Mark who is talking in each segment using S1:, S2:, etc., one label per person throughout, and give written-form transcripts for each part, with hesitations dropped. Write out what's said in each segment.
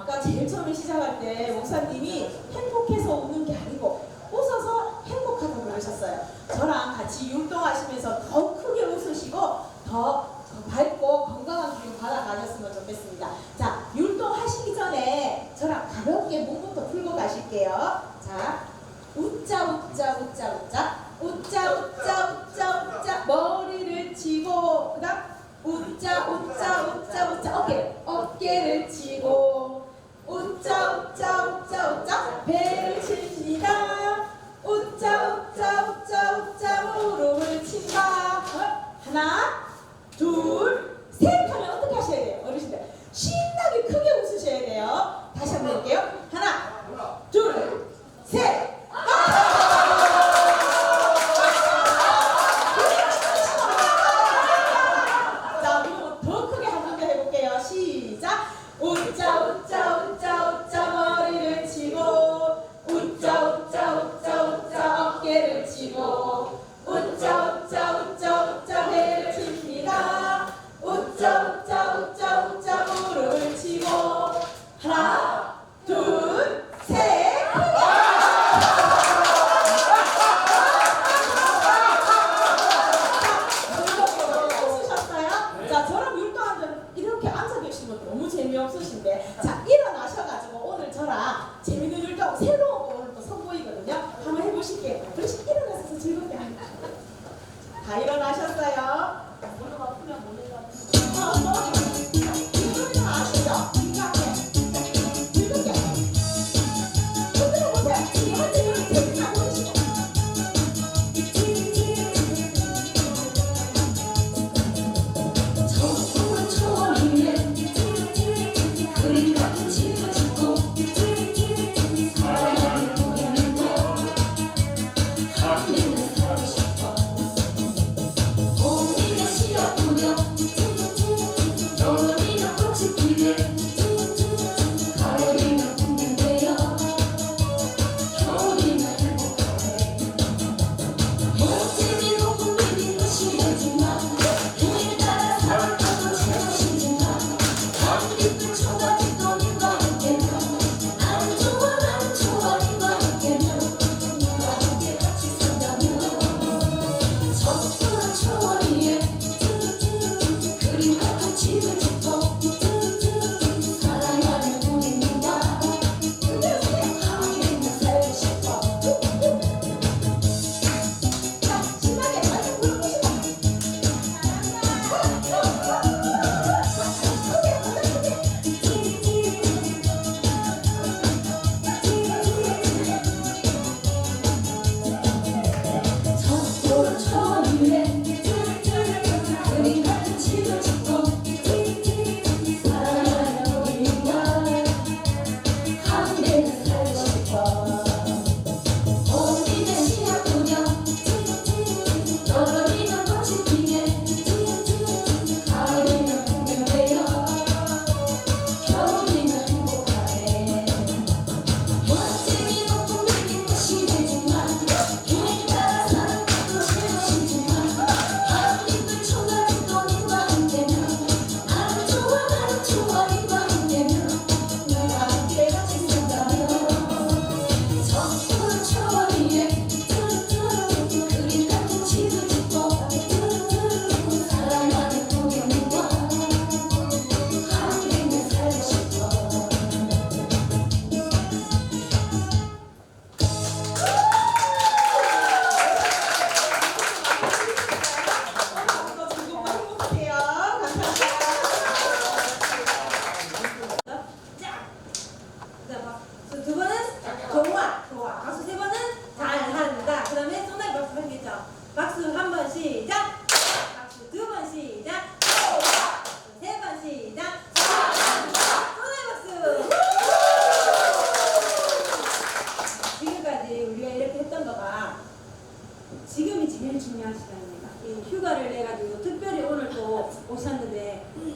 S1: 아까 제일 처음에 시작할 때 목사님이 행복해서 웃는 게 아니고 웃어서 행복하다고 그러셨어요. 저랑 같이 율동하시면서 더 크게 웃으시고 더 밝고 건강한 기운 받아가셨으면 좋겠습니다. 자, 율동하시기 전에 저랑 가볍게 몸부터 풀고 가실게요. 자, 웃자 웃자 웃자 웃자 웃자 웃자 웃자 웃자 머리를 치고 그 다음 웃자 웃자 웃자 웃자 어깨를 치고 웃자 웃자 웃자 웃자 배를 칩니다. 웃자 웃자 웃자 웃자 무릎을 친다. 하나 둘 셋 하면 어떻게 하셔야 돼요? 어르신들 신나게 크게 웃으셔야 돼요. 다시 한번 해볼게요. 하나 둘 셋. 자, 그리고 더 크게 한 번 더 해볼게요. 시작. 웃자 웃자 웃자 웃자 머리를 치고 웃자 웃자 웃자 웃자 어깨를 치고 웃자 웃자 웃자 웃자 배를 칩니다. 웃자 웃자 웃자 웃자 무릎을 치고 하나 둘 셋. 자, 저랑 율동하면 이렇게 앉아 계시는 건 너무 재미없으신데, 자, 일어나셔가지고 오늘 저랑 재밌는 율동 새로운 거 오늘 또 선보이거든요. 한번 해보실게요. 그렇지, 일어나셔서 즐겁게 합니다. 다 일어나셨어요? 무릎 아프면 못 일어나요. 이거는 아시죠? 이렇게 즐겁게 흔들어 보세요. 이한테 이렇게 재밌다고 하시고.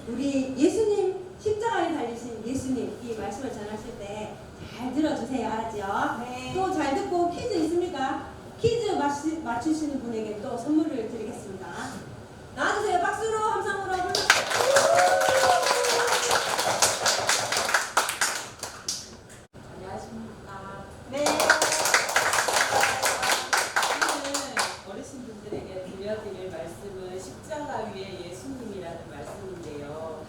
S1: 우리 예수님 십자가에 달리신 예수님 이 말씀을 전하실 때 잘 들어주세요. 알았죠?
S2: 네.
S1: 또 잘 듣고 퀴즈 있습니까? 퀴즈 맞추시는 분에게 또 선물을 드리겠습니다. 나와주세요. 박수로 함성으로 불러주세요.
S2: 들려드릴 말씀은 십자가 위에 예수님이라는 말씀인데요.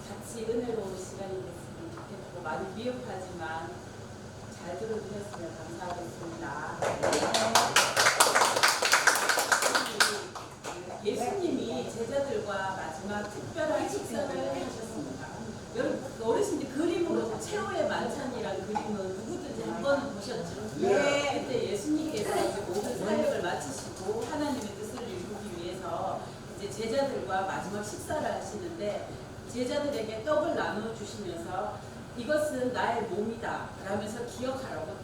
S2: 같이 은혜로운 시간이 됐으면 좋겠고 많이 미흡하지만 잘 들어주셨으면 감사하겠습니다. 예수님이 제자들과 마지막 특별한 식사를 하셨습니다. 여러분 어르신들 그림으로 최후의 만찬이라는 그림은 누구든지 한 번은 보셨죠?
S1: 네.
S2: 그때 예수님께서 이제 모든 사역을 마치시고 하나님의 뜻을 이루기 위해서 이제 제자들과 마지막 식사를 하시는데 제자들에게 떡을 나누어 주시면서 이것은 나의 몸이다 라면서 기억하라고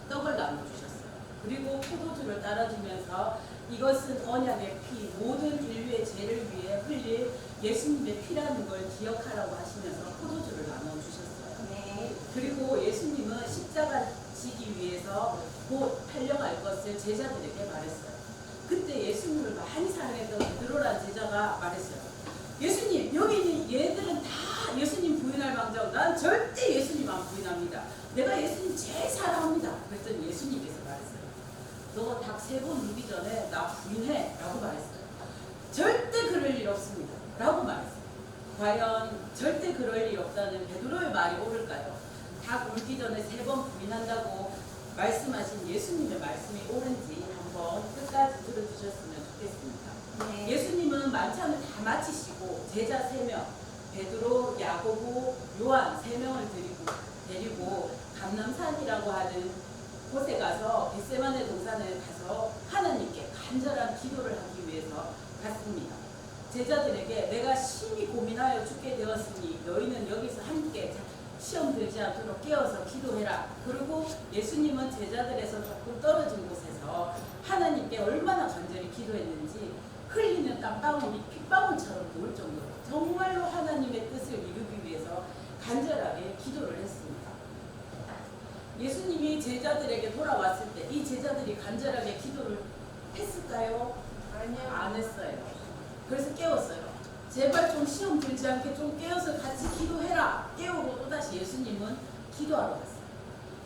S2: 떡을 나누어 주셨어요. 그리고 포도주를 따라주면서 이것은 언약의 피, 모든 인류의 죄를 위해 흘릴 예수님의 피라는 걸 기억하라고 하시면서 포도주를 나누어 주셨어요.
S1: 네.
S2: 그리고 예수님은 십자가 지기 위해서 곧 팔려갈 것을 제자들에게 말했어요. 그때 예수님을 많이 사랑했던 베드로라는 제자가 말했어요. 예수님, 여기 있는 얘들은 다 예수님 부인할 망정, 난 절대 예수님 안 부인합니다. 내가 예수님 제일 사랑합니다. 그랬더니 예수님께서 말했어요. 너 닭 3번 누기 전에 나 부인해 라고 말했어요. 절대 그럴 일 없습니다 라고 말했어요. 과연 절대 그럴 일 없다는 베드로의 말이 옳을까요? 닭 울기 전에 3번 부인한다고 말씀하신 예수님의 말씀이 옳은지 한번 끝까지 들어주셨으면 좋겠습니다.
S1: 네.
S2: 예수님은 만찬을 다 마치시고 제자 3명, 베드로, 야고보, 요한 3명을 데리고 감람산이라고 하는 곳에 가서 겟세마네 동산에 가서 하나님께 간절한 기도를 하기 위해서 갔습니다. 제자들에게 내가 심히 고민하여 죽게 되었으니 너희는 여기서 함께 시험 들지 않도록 깨어서 기도해라. 그리고 예수님은 제자들에서 조금 떨어진 곳에서 하나님께 얼마나 간절히 기도했는지 흘리는 땀방울이 핏방울처럼 보일 정도로 정말로 하나님의 뜻을 이루기 위해서 간절하게 기도를 했습니다. 예수님이 제자들에게 돌아왔을 때 이 제자들이 간절하게 기도를 했을까요?
S1: 아니요.
S2: 안 했어요. 그래서 깨웠어요. 제발 좀 시험 들지 않게 좀 깨워서 같이 기도해라. 깨우고 또다시 예수님은 기도하러 갔어요.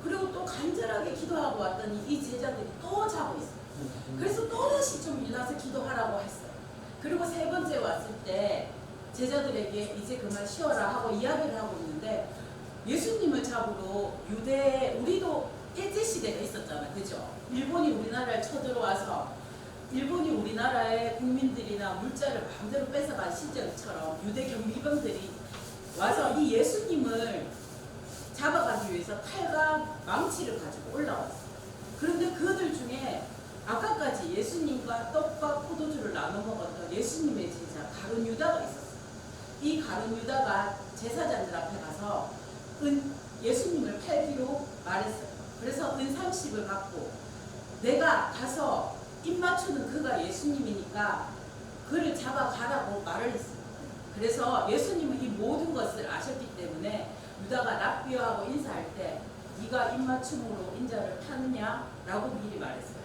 S2: 그리고 또 간절하게 기도하고 왔더니 이 제자들이 또 자고 있어요. 그래서 또다시 좀 일어나서 기도하라고 했어요. 그리고 3번째 왔을 때 제자들에게 이제 그만 쉬어라 하고 이야기를 하고 있는데 예수님을 잡으러 유대에 우리도 일제시대가 있었잖아요. 그죠? 일본이 우리나라를 쳐들어와서 일본이 우리나라의 국민들이나 물자를 마음대로 뺏어간 시절처럼 유대 경비병들이 와서 이 예수님을 잡아가기 위해서 칼과 망치를 가지고 올라왔어요. 그런데 그들 중에 아까까지 예수님과 떡과 포도주를 나눠 먹었던 예수님의 제자 가룟 유다가 있었어요. 이 가룟 유다가 제사장들 앞에 가서 예수님을 팔기로 말했어요. 그래서 은 30을 받고 내가 가서 입 맞추는 그가 예수님이니까 그를 잡아가라고 말을 했습니다. 그래서 예수님은 이 모든 것을 아셨기 때문에 유다가 랍비어하고 인사할 때 네가 입 맞춤으로 인자를 파느냐? 라고 미리 말했어요.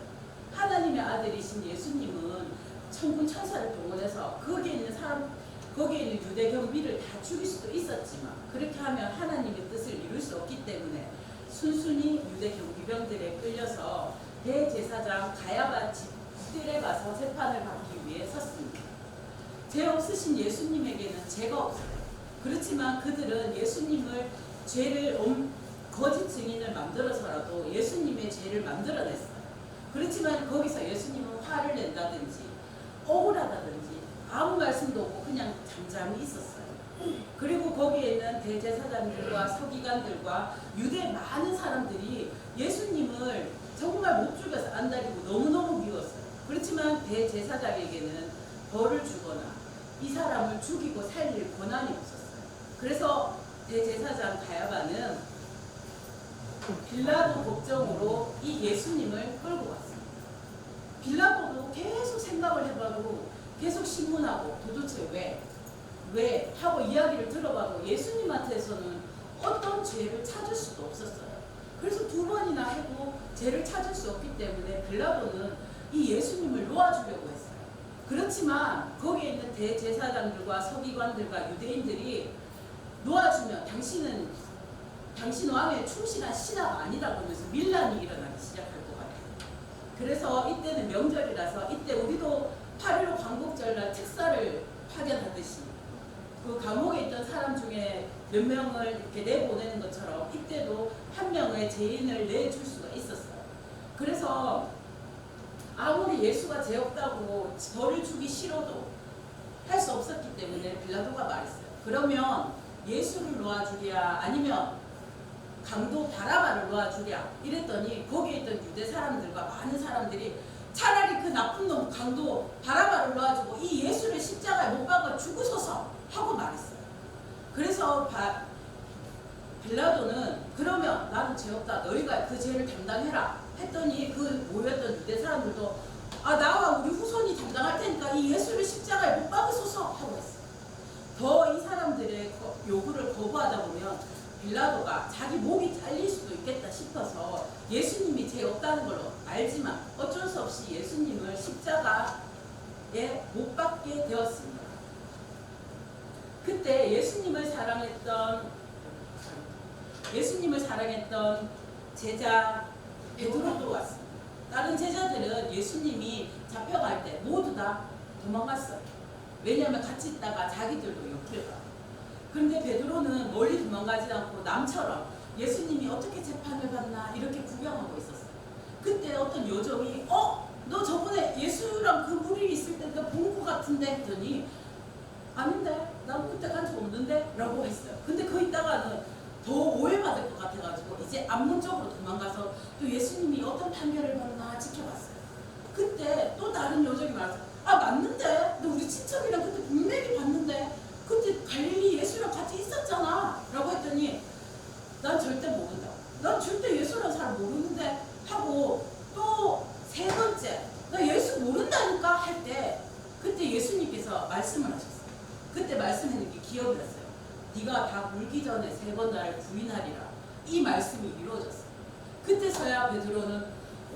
S2: 하나님의 아들이신 예수님은 천군 천사를 동원해서 거기에 있는 유대 경비를 다 죽일 수도 있었지만 그렇게 하면 하나님의 뜻을 이룰 수 없기 때문에 순순히 유대 경비병들에 끌려서 대제사장 가야바 집들에 가서 재판을 받기 위해 섰습니다. 죄 없으신 예수님에게는 죄가 없어요. 그렇지만 그들은 예수님을 거짓 증인을 만들어서라도 예수님의 죄를 만들어냈어요. 그렇지만 거기서 예수님은 화를 낸다든지 억울하다든지 아무 말씀도 없고 그냥 잠잠히 있었어요. 그리고 거기에 있는 대제사장들과 서기관들과 유대 많은 사람들이 예수님을 정말 못 죽여서 안달이고 너무너무 미웠어요. 그렇지만 대제사장에게는 벌을 주거나 이 사람을 죽이고 살릴 권한이 없었어요. 그래서 대제사장 가야바는 빌라도 법정으로 이 예수님을 끌고 왔습니다. 빌라도도 계속 생각을 해봐도 계속 신문하고 도대체 왜 하고 이야기를 들어봐도 예수님한테서는 어떤 죄를 찾을 수도 없었어요. 그래서 2번이나 해도 죄를 찾을 수 없기 때문에 빌라도는 이 예수님을 놓아주려고 했어요. 그렇지만 거기에 있는 대제사장들과 서기관들과 유대인들이 놓아주면 당신 왕의 충실한 신하가 아니다 그러면서 밀란이 일어나기 시작할 것 같아요. 그래서 이때는 명절이라서 이때 몇 명을 이렇게 내보내는 것처럼 이때도 한 명의 죄인을 내줄 수가 있었어요. 그래서 아무리 예수가 죄 없다고 벌을 주기 싫어도 할 수 없었기 때문에 빌라도가 말했어요. 그러면 예수를 놓아주랴 아니면 강도 바라바를 놓아주랴 이랬더니 거기에 있던 유대 사람들과 많은 사람들이 차라리 그 나쁜 놈 강도 바라바를 놓아주고 이 예수를 십자가에 못 박아 죽으소서 하고 말했어요. 그래서 빌라도는 그러면 나는 죄 없다 너희가 그 죄를 담당해라 했더니 그 모였던 유대 사람들도 나와 우리 후손이 담당할 테니까 이 예수를 십자가에 못 박으소서 하고 했어요. 더 이 사람들의 요구를 거부하다 보면 빌라도가 자기 목이 잘릴 수도 있겠다 싶어서 예수님이 죄 없다는 걸 알지만 어쩔 수 없이 예수님을 십자가에 못 박게 되었습니다. 그때 예수님을 사랑했던 제자 베드로도 왔습니다. 다른 제자들은 예수님이 잡혀갈 때 모두 다 도망갔어요. 왜냐하면 같이 있다가 자기들도 욕해가. 그런데 베드로는 멀리 도망가지 않고 남처럼 예수님이 어떻게 재판을 받나 이렇게 구경하고 있었어요. 그때 어떤 요정이 너 저번에 예수랑 그 무리 있을 때 내가 본 것 같은데 했더니 아닌데 난 그때 간 적 없는데 라고 했어요. 근데 그 있다가는 더 오해받을 것 같아가지고 이제 안문쪽으로 도망가서 또 예수님이 어떤 판결을 받나 지켜봤어요. 그때 또 다른 요정이 말했어요. 맞는데 너 우리 친척이랑 그때 분명히 봤는데 그때 갈릴리 예수랑 같이 있었잖아 라고 했더니 난 절대 모른다. 난 절대 예수랑 잘 모르는데 하고 또 세 번째 나 예수 모른다니까 할 때 그때 예수님께서 말씀을 하셨어요. 그때 말씀하는 게 기억이 났어요. 네가 다 물기 전에 3번 나를 부인하리라. 이 말씀이 이루어졌어요. 그때서야 베드로는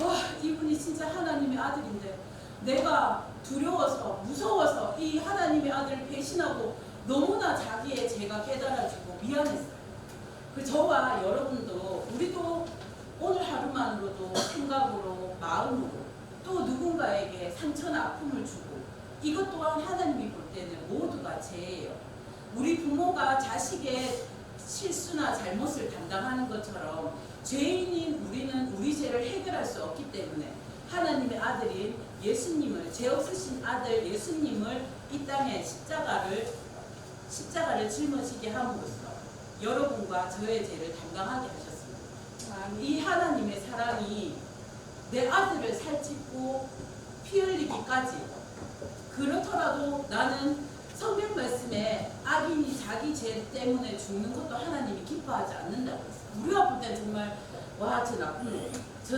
S2: 와 이분이 진짜 하나님의 아들인데 내가 두려워서 무서워서 이 하나님의 아들을 배신하고 너무나 자기의 죄가 깨달아지고 미안했어요. 그 저와 여러분도 우리도 오늘 하루만으로도 생각으로 마음으로 또 누군가에게 상처나 아픔을 주고 이것 또한 하나님이 볼 때는 모두가 죄예요. 우리 부모가 자식의 실수나 잘못을 담당하는 것처럼 죄인인 우리는 우리 죄를 해결할 수 없기 때문에 하나님의 아들인 예수님을 죄 없으신 아들 예수님을 이 땅에 십자가를 짊어지게 함으로써 여러분과 저의 죄를 담당하게 하셨습니다. 이 하나님의 사랑이 내 아들을 살찌고 피 흘리기까지 그렇더라도 나는 성경 말씀에 악인이 자기 죄 때문에 죽는 것도 하나님이 기뻐하지 않는다고 했어요. 우리가 볼 땐 정말 와 저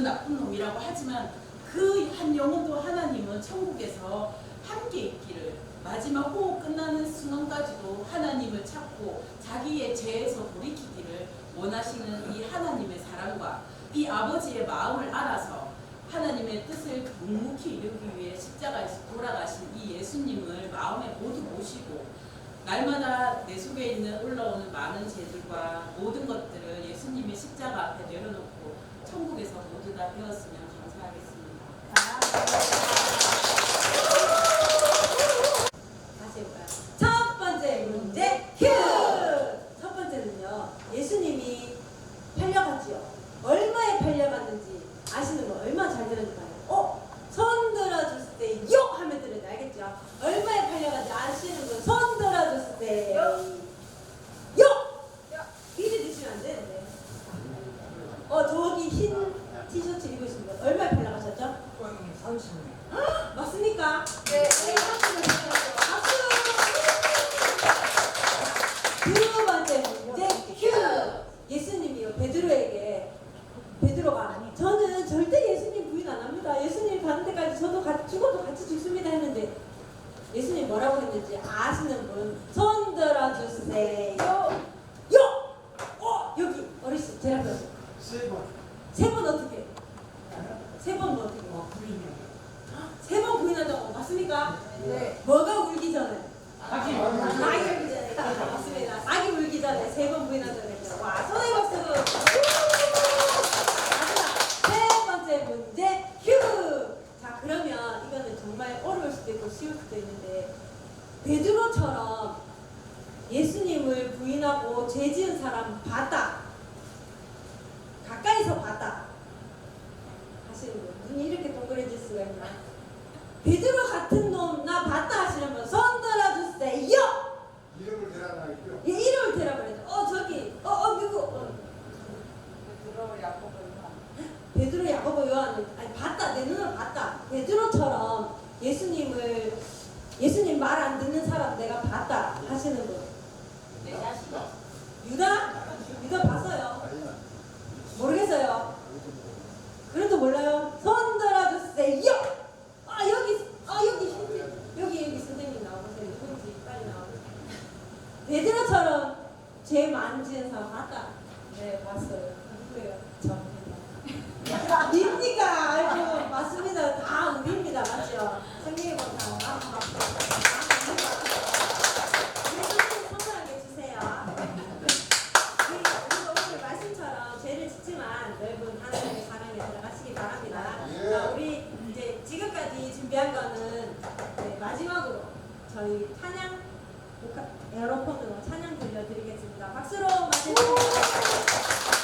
S2: 나쁜 놈이라고 하지만 그 한 영혼도 하나님은 천국에서 함께 있기를 마지막 호흡 끝나는 순간까지도 하나님을 찾고 자기의 죄에서 돌이키기를 원하시는 이 하나님의 사랑과 이 아버지의 마음을 알아서 하나님의 뜻을 묵묵히 이루기 위해 십자가에서 돌아가신 이 예수님을 마음에 모두 모시고 날마다 내 속에 있는 올라오는 많은 죄들과 모든 것들을 예수님의 십자가 앞에 내려놓고 천국에서 모두 다 배웠으면 감사하겠습니다.
S3: 다시 해볼까요? 첫 번째 문제 큐! 첫 번째는요. 예수님이 팔려갔지요. 얼마에 팔려갔는지 아시는 거 얼마 잘 들었는지 봐요. 손 들어줬을 때 요! 하면 들었는지 알겠죠? 얼마에 팔려갔는지 아시는 분 손 들어줬을 때 요! 이리 드시면 안 되는데. 저기 흰 티셔츠 입으신 분 얼마에 팔려가셨죠? 30년. 맞습니까?
S4: 네.
S3: 박수! 두 번째 문제 큐! 예수님이요 베드로가 저는 절대 예수님 부인 안 합니다. 예수님 가는 데까지 저도 죽어도 같이 죽습니다 했는데 예수님 뭐라고 했는지 아시는 분 손 들어주세요. 여기 어르신 제가 그러죠. 3번 어떻게? 3번 뭐 어떻게?
S4: 부인이요.
S3: 3번 부인한다고 맞습니까?
S4: 네.
S3: 뭐가 울기 전에?
S4: 아기
S3: 울기 전에. 맞습니다. 아기 울기 전에 3번 부인한다고 했죠. 와, 손에 박수! 세 번째 문제 큐! 자, 그러면 이거는 정말 어려울 수도 있고 쉬울 수도 있는데 베드로처럼 예수님을 부인하고 죄 지은 사람 봤다. 가까이서 봤다. 하시는 분. 눈이 이렇게 동그래질 수가 있나? 베드로 같은 놈 나 봤다 하시는 분 손 들어주세요.
S4: 이름을 대라나 있고요.
S3: 예, 이름을 대라버렸죠. 저기 누구? 베드로, 야고보, 요한은 아니 봤다. 내 눈을 봤다. 베드로처럼 예수님 말 안 듣는 사람 내가 봤다 하시는 분.
S2: 내 자식.
S3: 유다 봤어요. 모르겠어요. 그래도 몰라요. 손 들어주세요. 여기 선생님 나오세요. 누군지 빨리 나오세요. 베드로처럼 죄 많이 지은 사람 봤다. 네, 봤어요. 누구예요? 저입니다. 닙니까? 아이고, 맞습니다. 다 우리입니다. 맞죠? 선생님 다 선생님 성장하게 해주세요. 우리가 오늘 말씀처럼 죄를 짓지만 넓은 하나님의 사랑에 들어가시기 바랍니다.
S4: 예.
S3: 자, 우리 이제 지금까지 준비한 거는 마지막으로 저희 찬양 에어로폰으로 찬양 들려드리겠습니다. 박수로 맞이해주세요.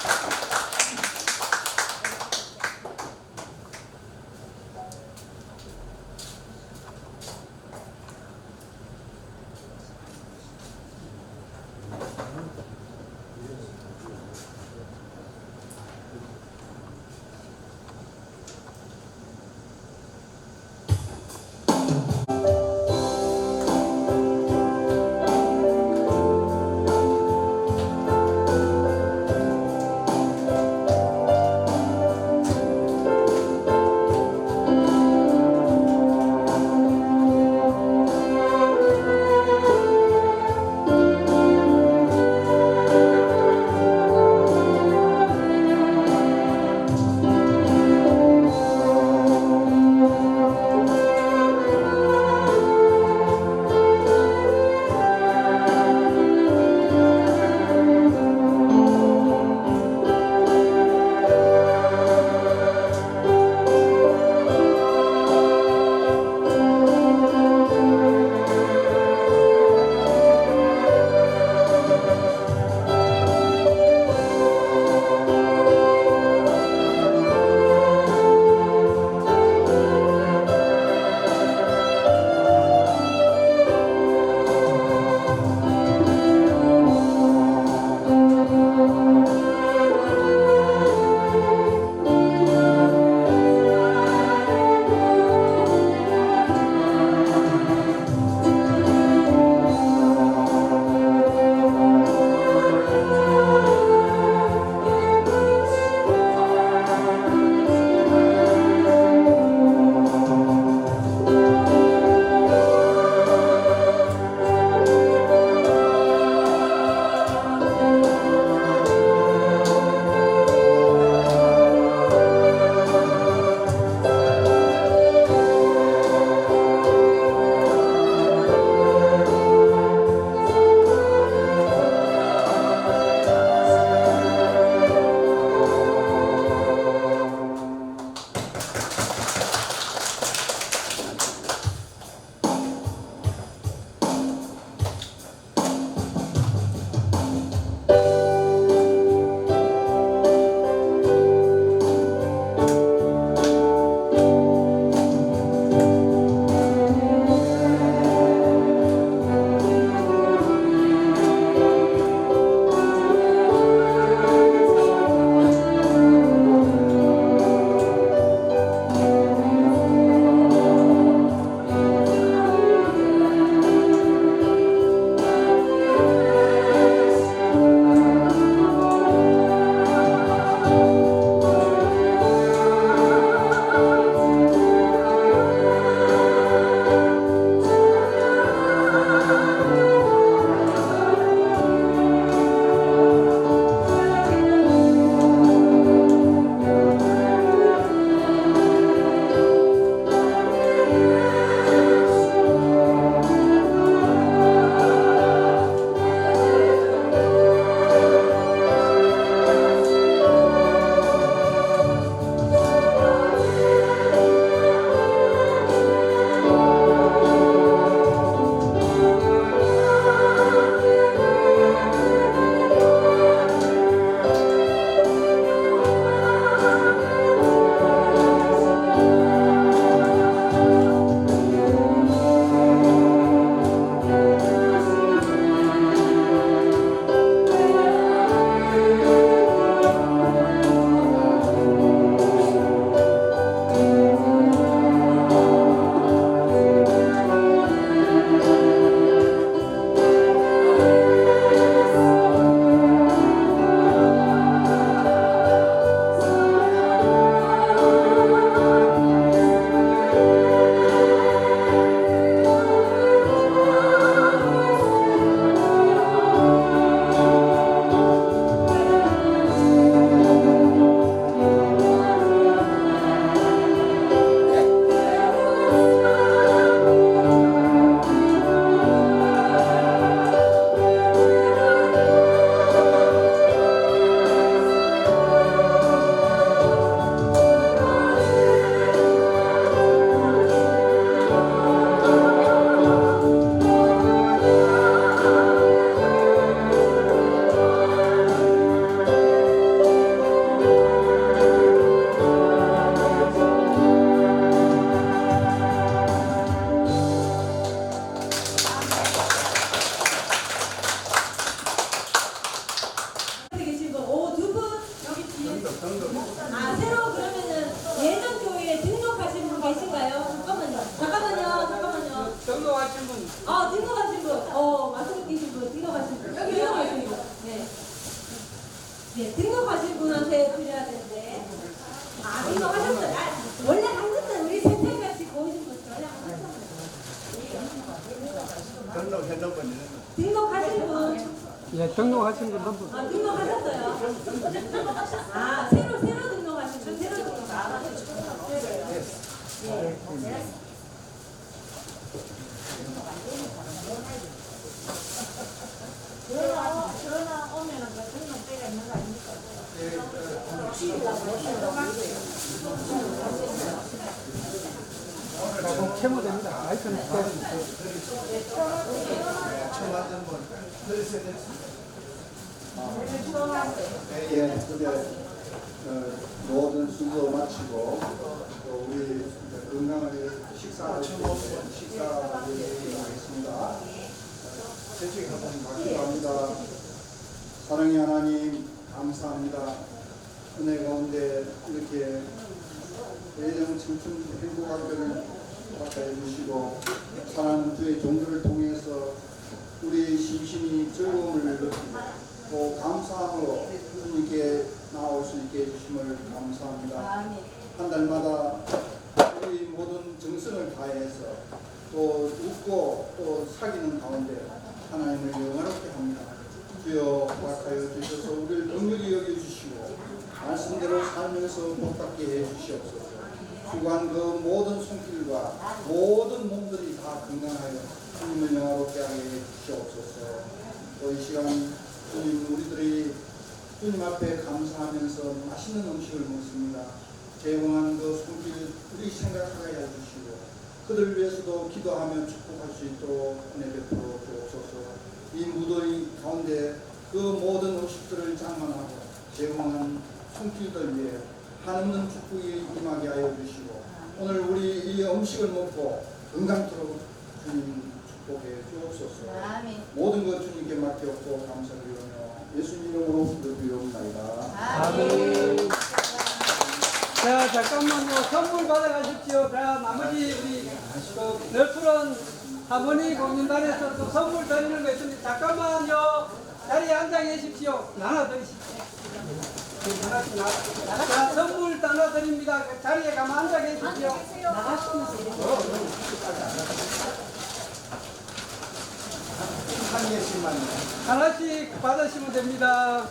S4: 등록하신 분.
S3: 등록하신 분, 마스크 끼신 분, 등록하신 분, 여기 등록하신 분. 네. 네, 등록하신 분한테 드려야 되는데. 등록하셨어요. 원래 하셨어요. 우리 세태같이 보이신 분 전에 하셨어요. 등록하신 분.
S4: 예, 등록하신 분 전부.
S3: 등록하셨어요. 새로 등록하신 분, 새로 등록하신 분.
S5: 전화 오면은 그 등록대가 있는 거 아닙니까?
S4: 조금 캐면 됩니다. 마이크는
S6: 모든 순서 마치고 또 우리 건강하게 식사를 하겠습니다. 감사합니다. 사랑의 하나님 감사합니다. 은혜 가운데 이렇게 예정 청춘 행복학교를 허락해 주시고 사랑하는 주의 종들을 통해서 우리 심신이 즐거움을 느끼고 또 감사함으로 주님께 나올 수 있게 해주심을 감사합니다. 한 달마다 우리 모든 정성을 다해서 또 웃고 또 사귀는 가운데 하나님을 영화롭게 합니다. 주여 허락하여 주셔서 우리를 긍휼히 여겨주시고 말씀대로 살면서 복받게 해주시옵소서. 주관 그 모든 손길과 모든 몸들이 다 건강하여 주님을 영화롭게 하게 해주시옵소서. 또 이 시간 주님 우리들이 주님 앞에 감사하면서 맛있는 음식을 먹습니다. 제공한 그 손길 우리 생각하게 해주시고 그들 위해서도 기도하며 축복할 수 있도록 은혜 베풀어 주옵소서. 이 무더위 가운데 그 모든 음식들을 장만하고 제공한 손길들 위해 한없는 축복이 임하게 하여 주시고 오늘 우리 이 음식을 먹고 건강토록 주님 축복해 주옵소서. 모든 것 주님께 맡겼고 감사드리며 예수님 이름으로 기도드리옵나이다.
S4: 아멘. 자, 잠깐만요. 선물 받아가십시오. 자, 나머지 우리 그 널푸른 할머니 공연단에서 또 선물 드리는 거 있습니다. 잠깐만요. 자리에 앉아 계십시오. 나눠드리십시오. 자, 선물 나눠드립니다. 그 자리에 가만 앉아 계십시오.
S6: 한 개씩만.
S4: 하나씩 받으시면 됩니다.